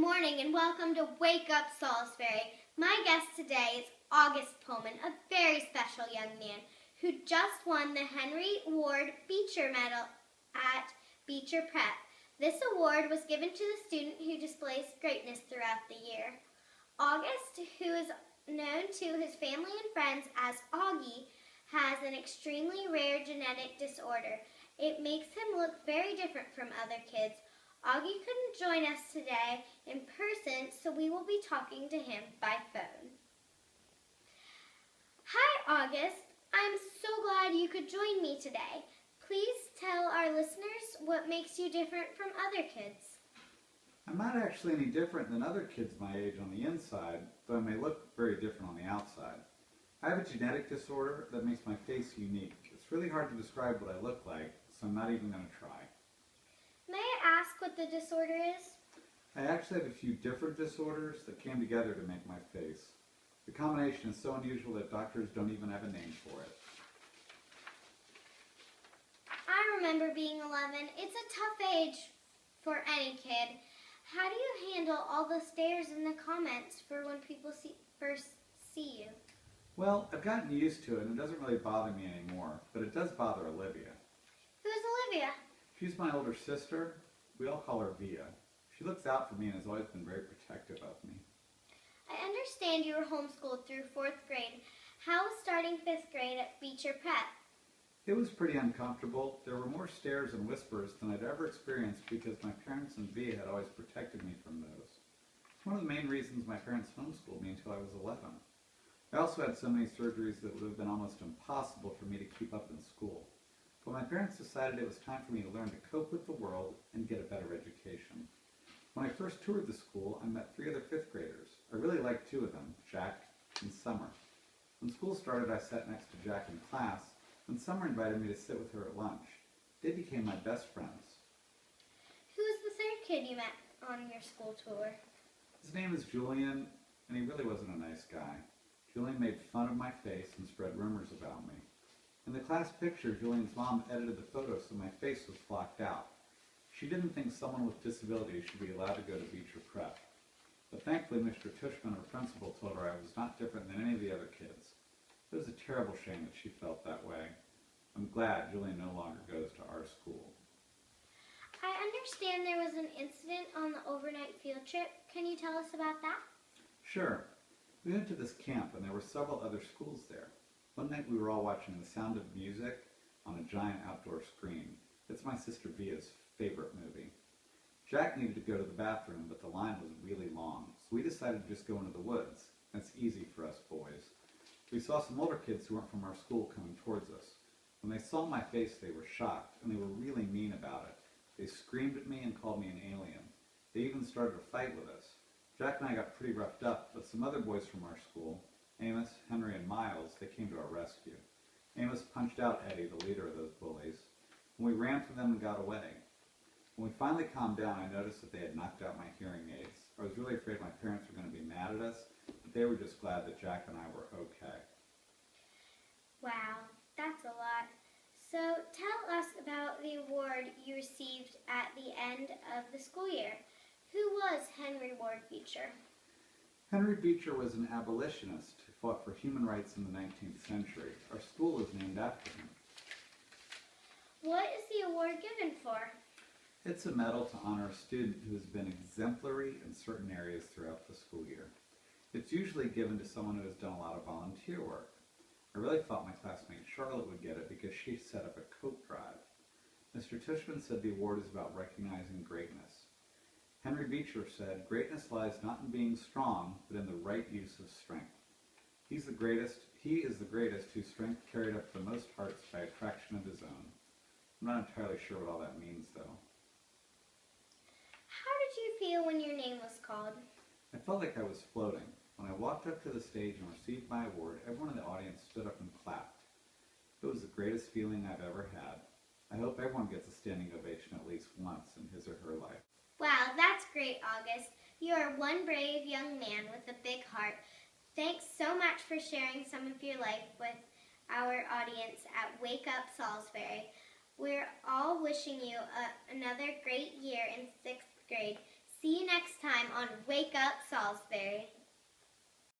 morning and welcome to Wake Up Salisbury. My guest today is August Pullman, a very special young man who just won the Henry Ward Beecher Medal at Beecher Prep. This award was given to the student who displays greatness throughout the year. August, who is known to his family and friends as Augie, has an extremely rare genetic disorder. It makes him look very different from other kids. Augie couldn't join us today in person, so we will be talking to him by phone. Hi, August. I'm so glad you could join me today. Please tell our listeners what makes you different from other kids. I'm not actually any different than other kids my age on the inside, though I may look very different on the outside. I have a genetic disorder that makes my face unique. It's really hard to describe what I look like, so I'm not even going to try. May I ask what the disorder is? I actually have a few different disorders that came together to make my face. The combination is so unusual that doctors don't even have a name for it. I remember being 11. It's a tough age for any kid. How do you handle all the stares and the comments for when people first see you? Well, I've gotten used to it and it doesn't really bother me anymore, but it does bother Olivia. Who's Olivia? She's my older sister. We all call her Via. She looks out for me and has always been very protective of me. I understand you were homeschooled through 4th grade. How was starting 5th grade at Beecher Prep? It was pretty uncomfortable. There were more stares and whispers than I'd ever experienced because my parents and Via had always protected me from those. It's one of the main reasons my parents homeschooled me until I was 11. I also had so many surgeries that it would have been almost impossible for me to keep up in school. But my parents decided it was time for me to learn to cope with the world and get a better education. When I first toured the school, I met 3 other 5th graders. I really liked 2 of them, Jack and Summer. When school started, I sat next to Jack in class, and Summer invited me to sit with her at lunch. They became my best friends. Who was the 3rd kid you met on your school tour? His name is Julian, and he really wasn't a nice guy. Julian made fun of my face and spread rumors about me. In the class picture, Julian's mom edited the photo so my face was blocked out. She didn't think someone with disabilities should be allowed to go to Beecher Prep. But thankfully, Mr. Tushman, her principal, told her I was not different than any of the other kids. It was a terrible shame that she felt that way. I'm glad Julian no longer goes to our school. I understand there was an incident on the overnight field trip. Can you tell us about that? Sure. We went to this camp and there were several other schools there. One night we were all watching The Sound of Music on a giant outdoor screen. It's my sister Via's favorite movie. Jack needed to go to the bathroom, but the line was really long, so we decided to just go into the woods. That's easy for us boys. We saw some older kids who weren't from our school coming towards us. When they saw my face, they were shocked, and they were really mean about it. They screamed at me and called me an alien. They even started a fight with us. Jack and I got pretty roughed up, but some other boys from our school, Amos, Henry, and Miles, they came to our rescue. Amos punched out Eddie, the leader of those bullies, and we ran from them and got away. When we finally calmed down, I noticed that they had knocked out my hearing aids. I was really afraid my parents were going to be mad at us, but they were just glad that Jack and I were okay. Wow, that's a lot. So tell us about the award you received at the end of the school year. Who was Henry Ward Beecher? Henry Beecher was an abolitionist who fought for human rights in the 19th century. Our school is named after him. What is the award given for? It's a medal to honor a student who has been exemplary in certain areas throughout the school year. It's usually given to someone who has done a lot of volunteer work. I really thought my classmate Charlotte would get it because she set up a coat drive. Mr. Tushman said the award is about recognizing greatness. Henry Beecher said, "Greatness lies not in being strong, but in the right use of strength." He is the greatest whose strength carried up the most hearts by attraction of his own. I'm not entirely sure what all that means, though. How did you feel when your name was called? I felt like I was floating. When I walked up to the stage and received my award, everyone in the audience stood up and clapped. It was the greatest feeling I've ever had. I hope everyone gets a standing ovation at least once in his or her life. Wow, that's great, August. You are one brave young man with a big heart. Thanks so much for sharing some of your life with our audience at Wake Up Salisbury. We're all wishing you another great year in 6th grade. See you next time on Wake Up Salisbury.